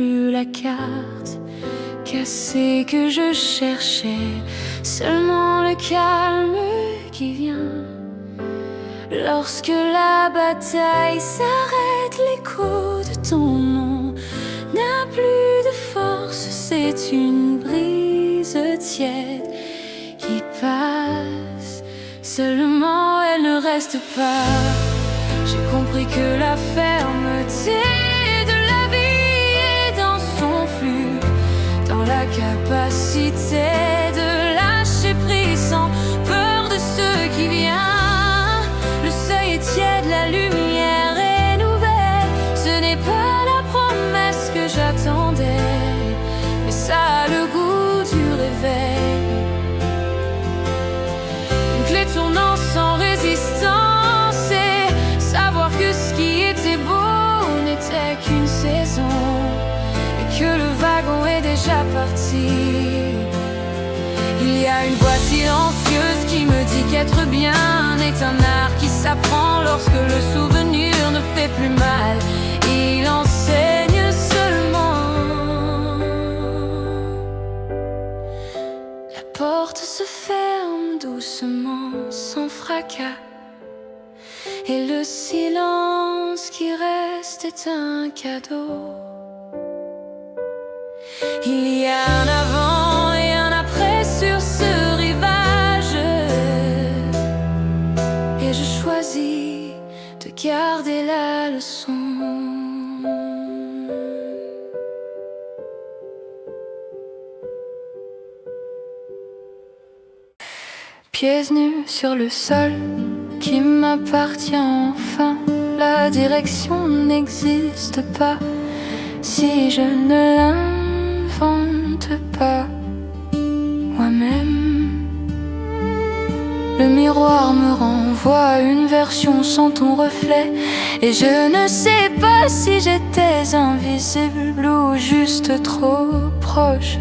plus la carte cassée que je cherchais, seulement le calme qui vient. Lorsque la bataille s'arrête, l'écho de ton nom n'a plus de force, c'est une brise tiède qui passe. Seulement elle ne reste pas. J'ai compris que la fermeté de la vie est dans son flux, dans la capacité de lâcher prise sans peur de ce qui vient. Le seuil est tiède, la lumière est nouvelle. Ce n'est pas la promesse que j'attendais, mais ça a le goût du réveil. Une clé tournant sans résistance, et savoir que ce qui était beau n'était qu'une saison, et que le wagon est déjà parti. Il y a une voix silencieuse qui me dit qu'être bien est un art qui s'apprend lorsque le souvenir ne fait plus mal. Il enseigne seulement. La porte se ferme doucement, sans fracas, et le silence qui reste est un cadeau. Il y a un avant et un après sur ce rivage, et je choisis de garder la leçon. Pieds nus sur le sol qui m'appartient enfin. La direction n'existe pas si je ne l'invente pas moi-même. Le miroir me renvoie une version sans ton reflet, et je ne sais pas si j'étais invisible ou juste trop proche.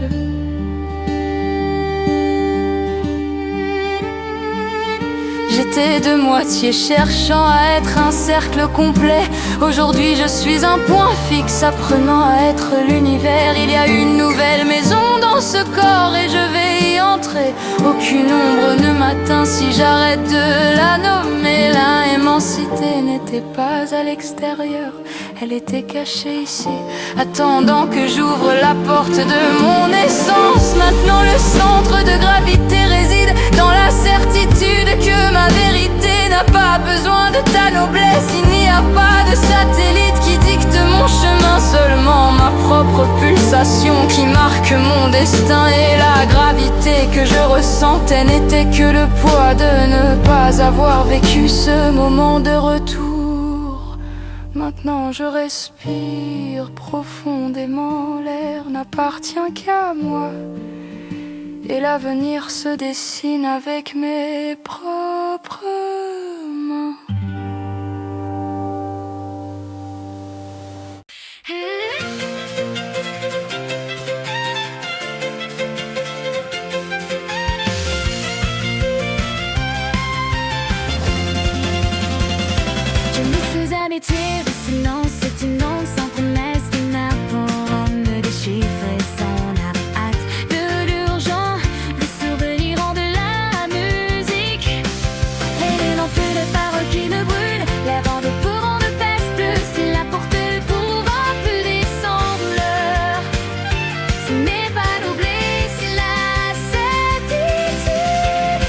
J'étais de moitié cherchant à être un cercle complet. Aujourd'hui je suis un point fixe apprenant à être l'univers. Il y a une nouvelle maison dans ce corps et je vais y entrer. Aucune ombre ne m'atteint si j'arrête de la nommer. La immensité n'était pas à l'extérieur, elle était cachée ici, attendant que j'ouvre la porte de mon essence. Maintenant le centre de gravité réside dans la certitude que ma vérité n'a pas besoin de ta noblesse. Il n'y a pas de satellite qui dicte mon chemin, seulement ma propre pulsation qui marque mon destin. Et la gravité que je ressentais n'était que le poids de ne pas avoir vécu ce moment de retour. Maintenant je respire profondément, l'air n'appartient qu'à moi, et l'avenir se dessine avec mes propres mains. Je me fais amitié de silence, c'est une onde sans promesse d'une heure pour me déchiffrer son hâte de l'urgent, des souvenirs en de la musique. Et non plus de paroles qui me brûlent, les vents de pourront ne pèsent plus. C'est la porte pouvant plus descendre. Ce n'est pas l'oubli, c'est la certitude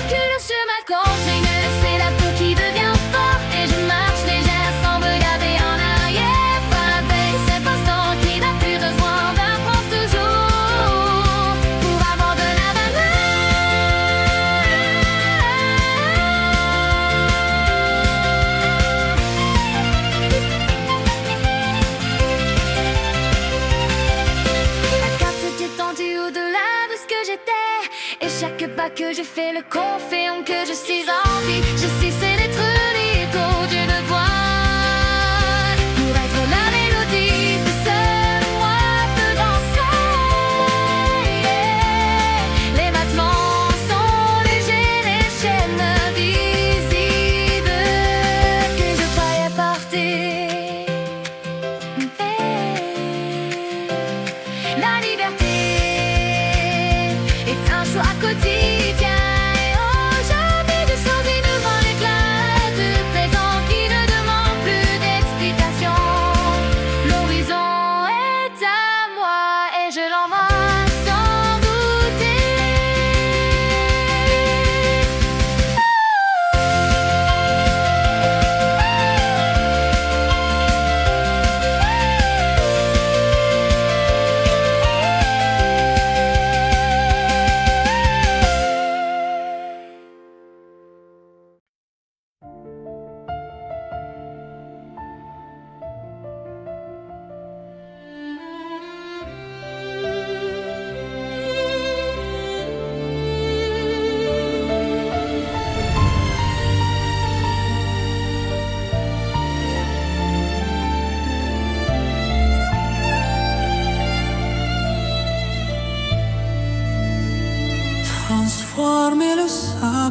que le chemin continue. C'est la peau qui devient forte et je marche légère sans regarder en arrière. Frapper cet instant qui n'a plus besoin d'apprendre toujours pour avoir de la valeur. La carte est étendue au-delà de ce que j'étais, et chaque pas que je fais le confirme que je suis en vie. Je sais c'est d'être l'écho d'une voix pour être la mélodie que seul moi peut danser. Les battements sont légers, les chaînes visibles que je croyais partir.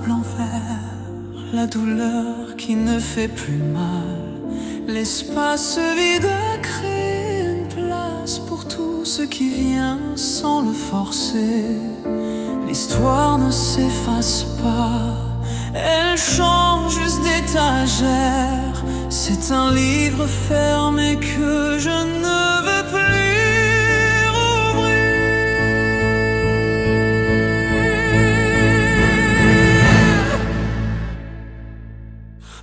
table en verre, la douleur qui ne fait plus mal. L'espace vide crée une place pour tout ce qui vient sans le forcer. L'histoire ne s'efface pas, elle change juste d'étagère. C'est un livre fermé que je ne veux plus rouvrir.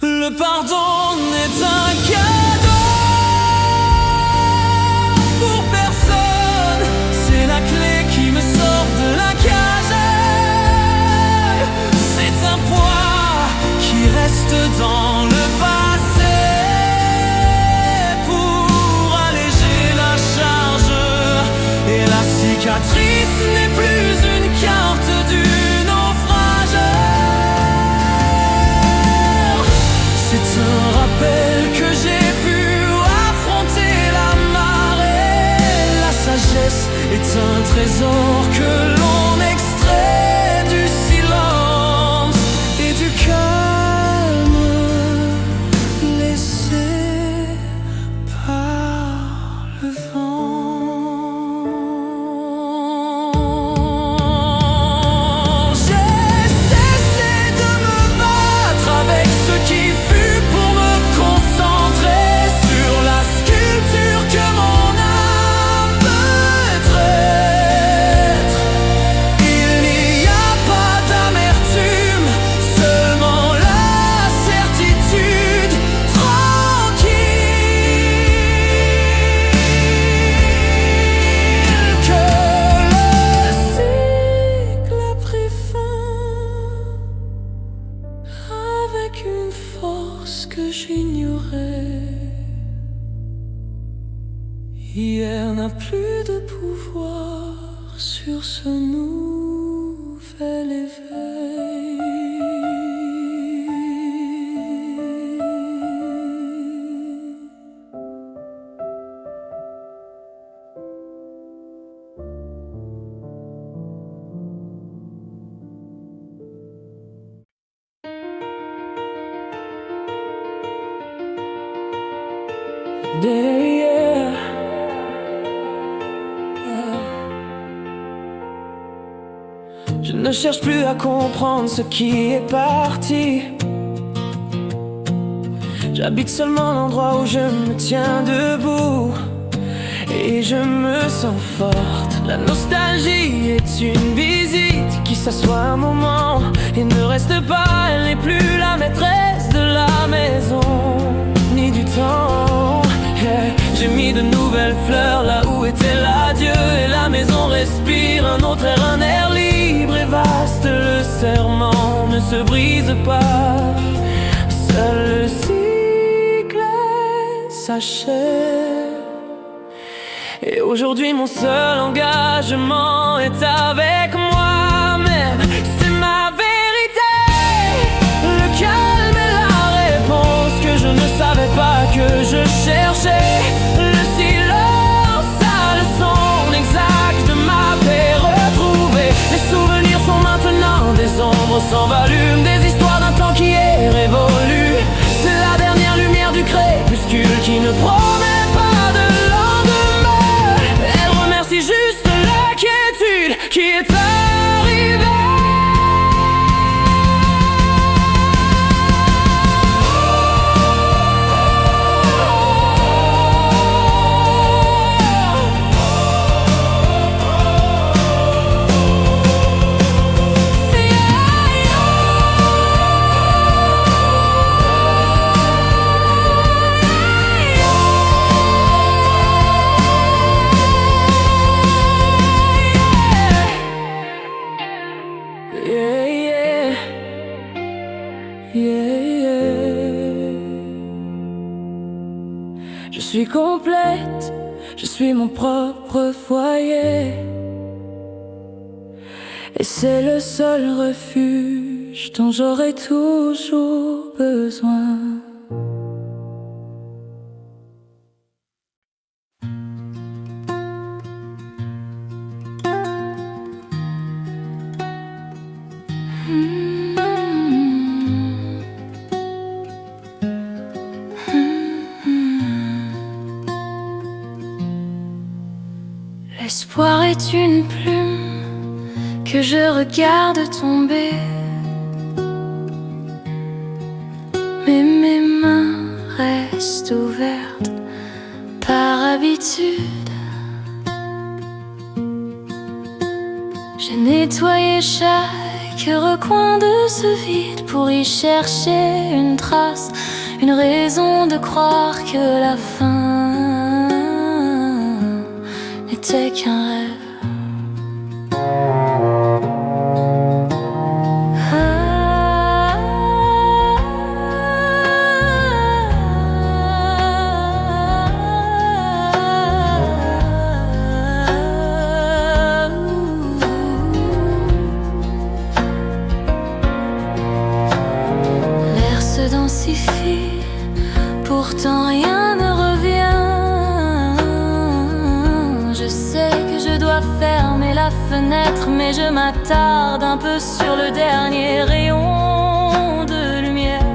Le pardon n'est un cadeau pour personne. C'est la clé qui me sort de la cage. C'est un poids qui reste dans le passé pour alléger la charge. Et la cicatrice n'est plus une carte du naufrage. C'est un rappel que j'ai pu affronter la marée. La sagesse est un trésor que l'on extrait du silence et du calme laissé par le vent. J'ai cessé de me battre avec ce qui fut pour me concentrer sur la sculpture que mon âme peut être. Il n'y a pas d'amertume, seulement la certitude tranquille que le cycle a pris fin avec une force que j'ignorais. Hier n'a plus de pouvoir sur ce nouvel éveil. Je ne cherche plus à comprendre ce qui est parti. J'habite seulement l'endroit où je me tiens debout et je me sens forte. La nostalgie est une visite qui s'assoit un moment et ne reste pas. Elle n'est plus la maîtresse de la maison ni du temps. J'ai mis de nouvelles fleurs là où était l'adieu et la maison respire un autre air, un air libre et vaste. Le serment ne se brise pas, seul le cycle s'achève. Et aujourd'hui mon seul engagement est avec moi-même. C'est ma vérité, le calme est la réponse que je ne savais pas que je cherchais. Le silence a le son exact de ma paix retrouvée. Les souvenirs sont maintenant des ombres sans volume, des histoires d'un temps qui est révolu. C'est la dernière lumière du crépuscule qui ne promet pas de lendemain. Elle remercie juste l'inquiétude qui est arrivée. Je suis complète, je suis mon propre foyer. Et c'est le seul refuge dont j'aurai toujours besoin. L'espoir est une plume que je regarde tomber, mais mes mains restent ouvertes par habitude. J'ai nettoyé chaque recoin de ce vide pour y chercher une trace, une raison de croire que la fin n'était qu'un rêve. L'air se densifie, pourtant rien ne revient. Je sais que je dois fermer la fenêtre, mais je m'attarde un peu sur le dernier rayon de lumière.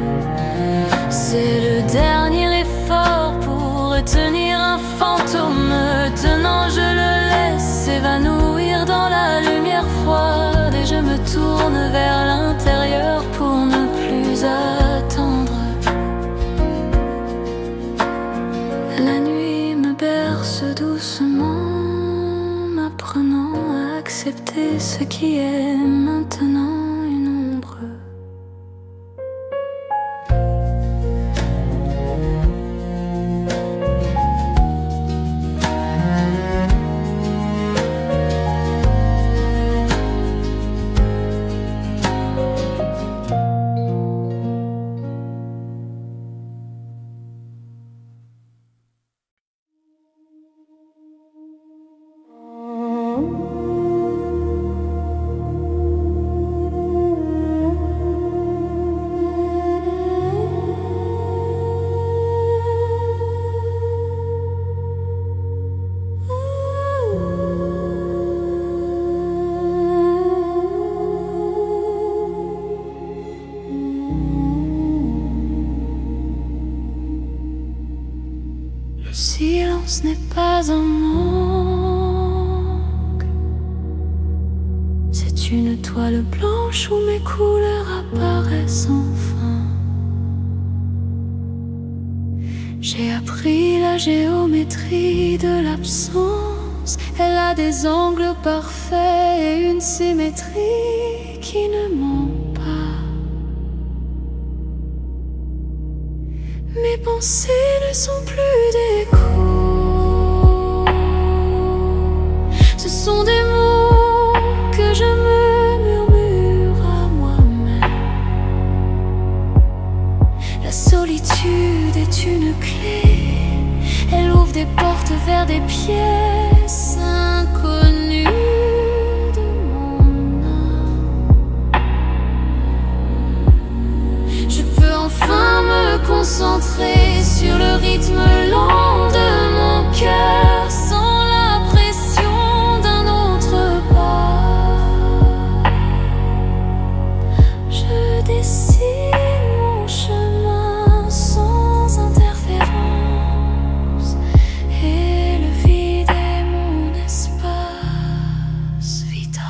C'est le dernier effort pour retenir un fantôme tenant, je le laisse s'évanouir dans la lumière froide, et je me tourne vers l'intérieur pour ne plus attendre. La nuit me berce doucement, m'apprenant à accepter ce qui est maintenant une ombre. Le silence n'est pas un manque, c'est une toile blanche où mes couleurs apparaissent enfin. J'ai appris la géométrie de l'absence, elle a des angles parfaits et une symétrie qui ne ment pas. Mes pensées ne sont plus des coups, ce sont des mots que je me murmure à moi-même. La solitude est une clé, elle ouvre des portes vers des pièces inconnues de mon âme. Je peux enfin me concentrer sur le rythme lent de mon cœur, sans la pression d'un autre pas. Je dessine mon chemin sans interférence, et le vide est mon espace vital.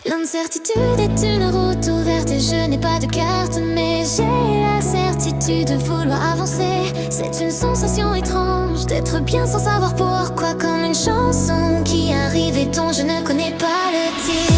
L'incertitude est une route ouverte et je n'ai pas de carte, mais j'ai la certitude de vouloir avancer. C'est une sensation étrange d'être bien sans savoir pourquoi, comme une chanson qui arrive et dont je ne connais pas le titre.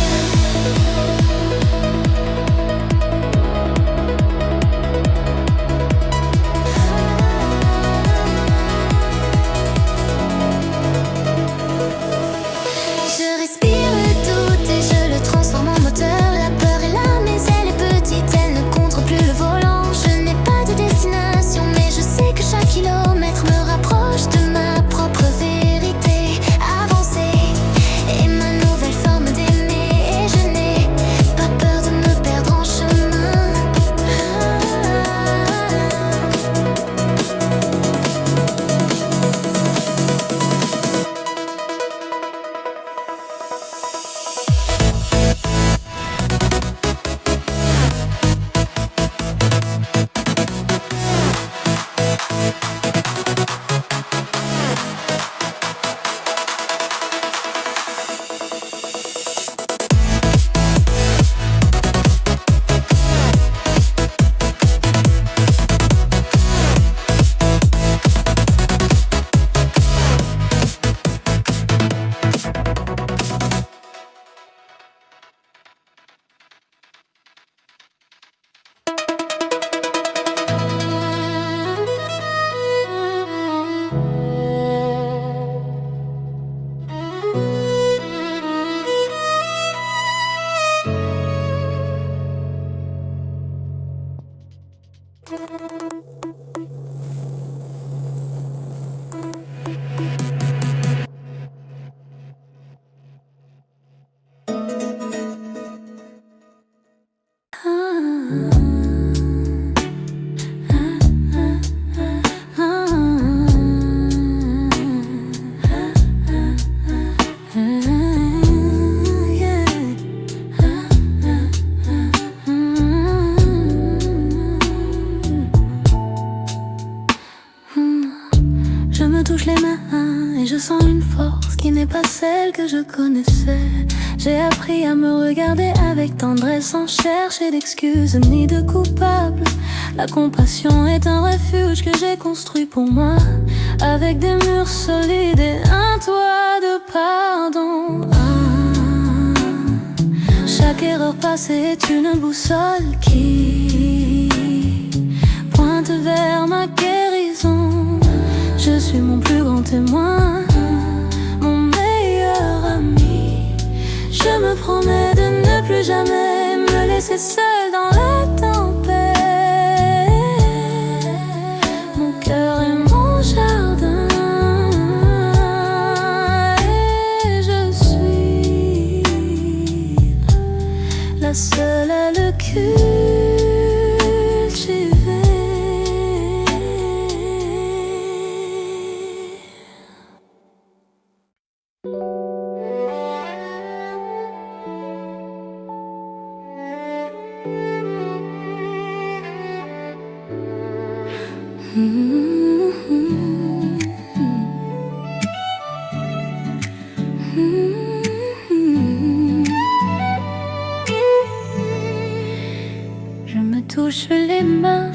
Je respire le doute et je le transforme en moteur. La peur est là mais elle est petite, elle ne contrôle plus le volant. Je n'ai pas de destination mais je sais que chaque kilomètre me rapproche de ma propre vérité. Avancer est ma nouvelle forme d'aimer et je n'ai pas peur de me perdre en chemin. Je me touche les mains et je sens une force qui n'est pas celle que je connaissais. J'ai appris à me regarder avec tendresse sans chercher d'excuses ni de coupable. La compassion est un refuge que j'ai construit pour moi, avec des murs solides et un toit de pardon. Chaque erreur passée est une boussole qui pointe vers ma guérison. Je suis mon plus grand témoin, mon meilleur ami. Je me promets de ne plus jamais me laisser seule dans la tempête. Mon cœur est mon jardin et je suis la seule à le cultiver. Je me touche les mains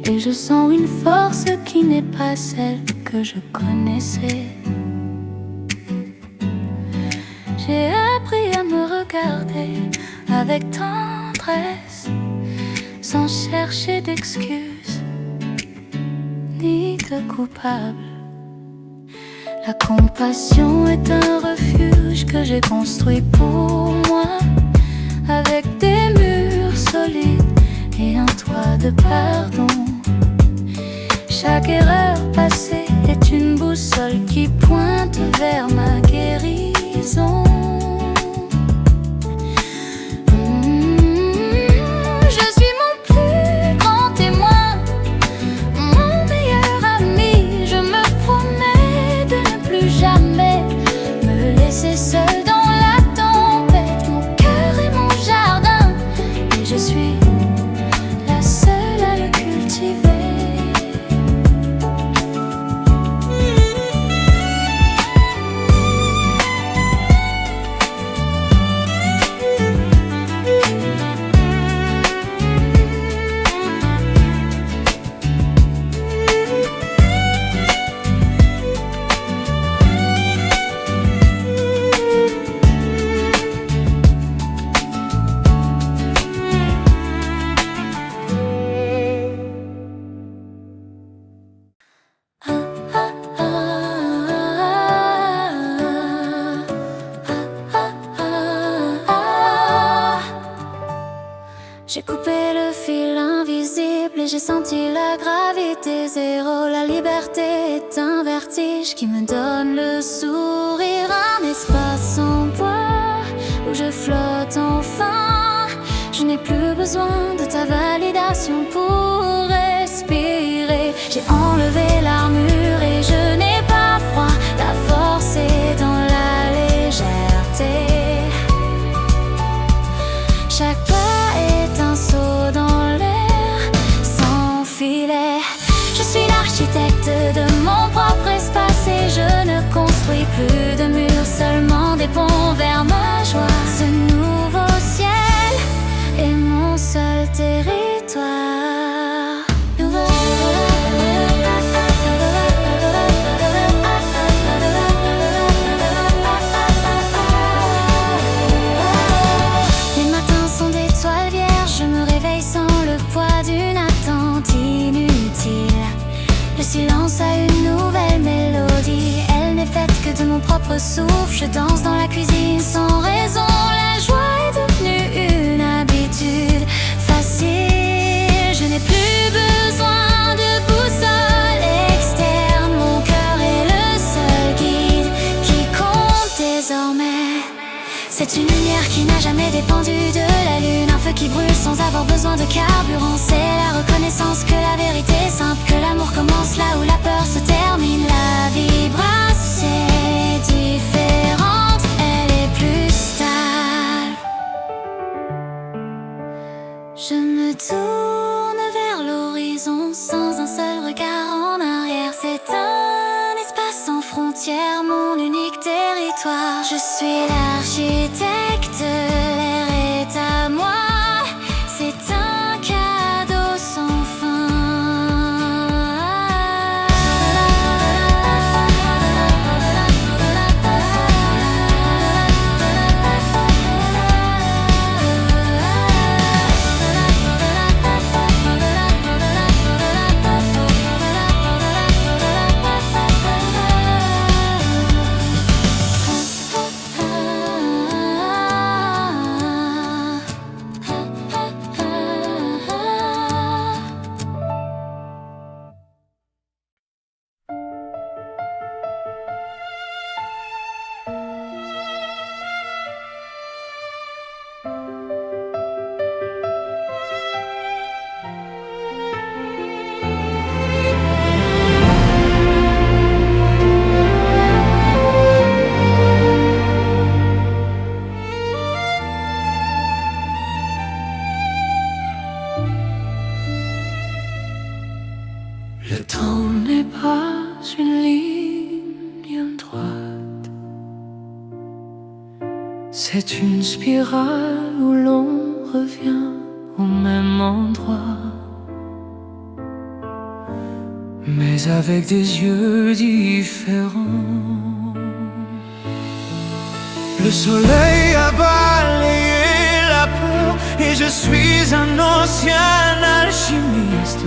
et je sens une force qui n'est pas celle que je connaissais. J'ai appris à me regarder avec tendresse, sans chercher d'excuses ni de coupable. La compassion est un refuge que j'ai construit pour moi, avec des murs solides et un toit de pardon. Chaque erreur passée est une boussole qui pointe vers ma guérison. Je suis mon plus grand témoin, mon meilleur ami. Je me promets de ne plus jamais me laisser seule dans la tempête. Mon cœur est mon jardin et je suis la seule à le cultiver. J'ai coupé le fil invisible et j'ai senti la gravité zéro. La liberté est un vertige qui me donne le sourire. Un espace en bois où je flotte enfin. Je n'ai plus besoin de ta validation pour respirer. J'ai enlevé l'armure et je n'ai pas froid. La force est dans la légèreté. Chaque pas est un saut dans l'air sans filet. Je suis l'architecte de mon propre espace et je ne construis plus de murs, seulement des ponts vers ma joie. Ce nouveau ciel est mon seul territoire. Les matins sont des toiles vierges, je me réveille sans le poids d'une attente inutile. Le silence a une nouvelle mélodie, elle n'est faite que de mon propre souffle. Je danse dans la cuisine sans raison, la joie est devenue une habitude facile. Je n'ai plus besoin de boussole externe, mon cœur est le seul guide qui compte désormais. C'est une lumière qui n'a jamais dépendu de la lune, un feu qui brûle sans avoir besoin de carburant. C'est la reconnaissance que la vérité est simple, que l'amour commence là où la peur se termine. La vibration est différente, elle est plus stable. Je me tourne vers l'horizon sans un seul regard en arrière. C'est un espace sans frontières, mon unique territoire. Je suis l'architecte, l'air est à moi. C'est un cadeau sans fin. Le temps n'est pas une ligne droite, c'est une spirale où l'on revient au même endroit, mais avec des yeux différents. Le soleil a balayé la peur et je suis un ancien alchimiste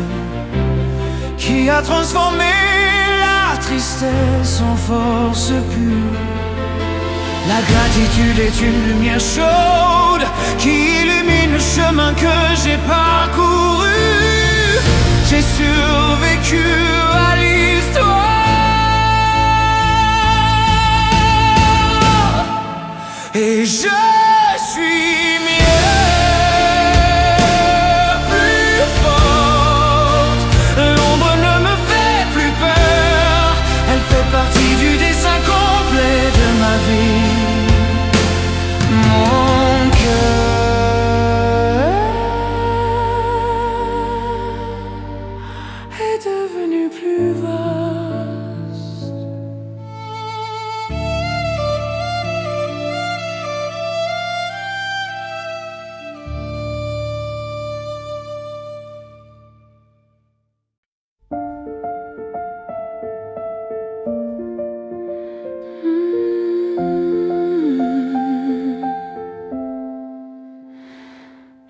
qui a transformé la tristesse en force pure. La gratitude est une lumière chaude qui illumine le chemin que j'ai parcouru. J'ai survécu à l'histoire et je suis mieux. Partie du dessin complet de ma vie. Mon cœur est devenu plus vaste.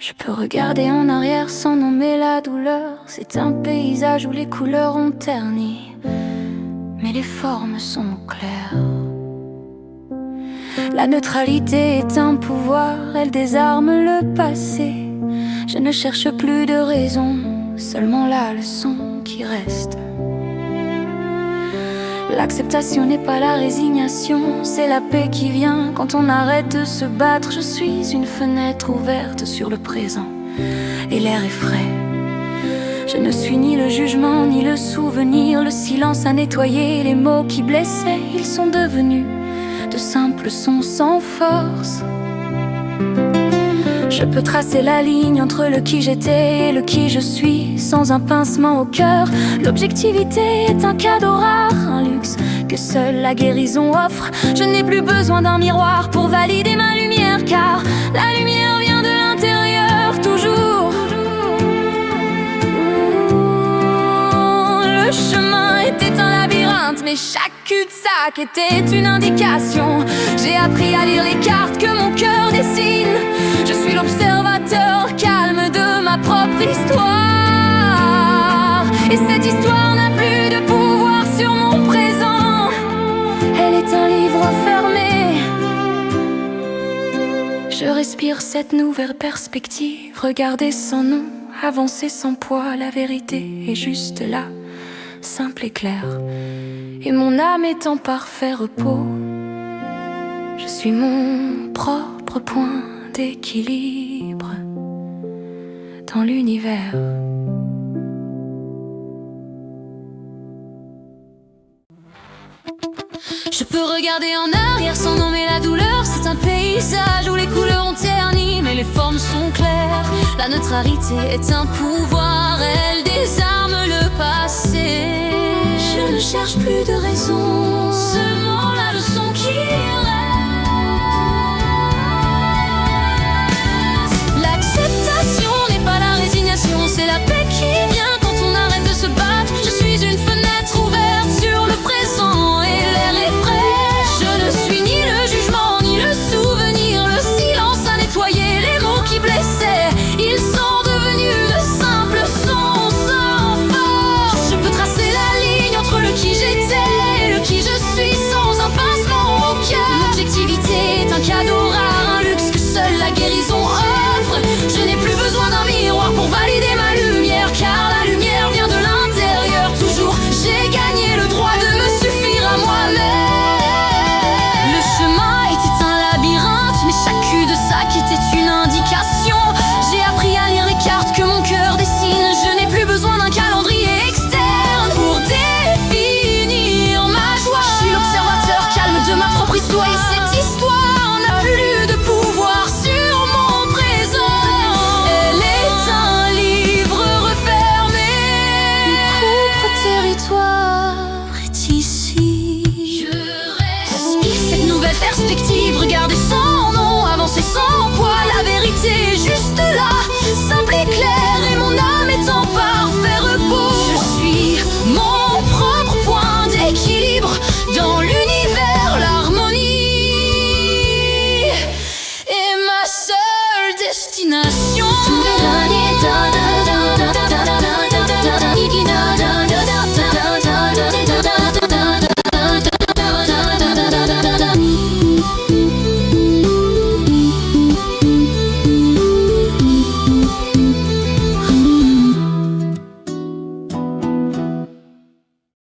Je peux regarder en arrière sans nommer la douleur. C'est un paysage où les couleurs ont terni, mais les formes sont claires. La neutralité est un pouvoir, elle désarme le passé Je ne cherche plus de raison, seulement la leçon qui reste. L'acceptation n'est pas la résignation, c'est la paix qui vient quand on arrête de se battre. Je suis une fenêtre ouverte sur le présent et l'air est frais. Je ne suis ni le jugement ni le souvenir, le silence a nettoyé les mots qui blessaient. Ils sont devenus de simples sons sans force. Je peux tracer la ligne entre le qui j'étais et le qui je suis, sans un pincement au cœur. L'objectivité est un cadeau rare, un luxe que seule la guérison offre. Je n'ai plus besoin d'un miroir pour valider ma lumière, car la lumière vient de l'intérieur toujours. Le chemin était un labyrinthe, mais chaque cul-de-sac était une indication. J'ai appris à lire les cartes que mon cœur dessine. Je suis l'observateur calme de ma propre histoire. Et cette histoire n'a plus de pouvoir sur mon présent. Elle est un livre fermé. Je respire cette nouvelle perspective. Regarder sans nom, avancer sans poids. La vérité est juste là, simple et claire. Et mon âme est en parfait repos. Je suis mon propre point d'équilibre dans l'univers. Je peux regarder en arrière sans nommer la douleur. C'est un paysage où les couleurs ont terni, mais les formes sont claires. La neutralité est un pouvoir, elle désarme le passé. Je ne cherche plus de raison, seulement la leçon qui reste. L'acceptation n'est pas la résignation, c'est la paix qui vient quand on arrête de se battre. Je suis une fenêtre ouverte sur le présent et l'air est frais. Je ne suis ni le jugement ni le souvenir, le silence a nettoyé les mots qui blessaient. Ils sont devenus de simples sons sans force. Je peux tracer la ligne entre le qui j'étais et le qui je suis sans un pincement au cœur. L'objectivité est un cadeau rare, un luxe que seule la guérison offre. Je n'ai plus besoin d'un miroir pour valider ma lumière, car la lumière vient de l'intérieur toujours. J'ai gagné le droit de me suffire à moi-même. Le chemin était un labyrinthe, mais chaque cul-de-sac était une indication. J'ai appris à lire les cartes que mon cœur dessine. Je n'ai plus besoin d'un calendrier externe pour définir ma joie. Je suis l'observateur calme de ma propre histoire. Et cette histoire n'a plus de pouvoir sur mon présent. Elle est un livre refermé. Mon propre territoire est ici. Je respire cette nouvelle perspective. Regarder sans nom, avancer sans poids. La vérité est juste là, simple et claire. Et mon âme est en parfait repos. Je suis mon propre point d'équilibre dans l'univers, l'harmonie est ma seule destination.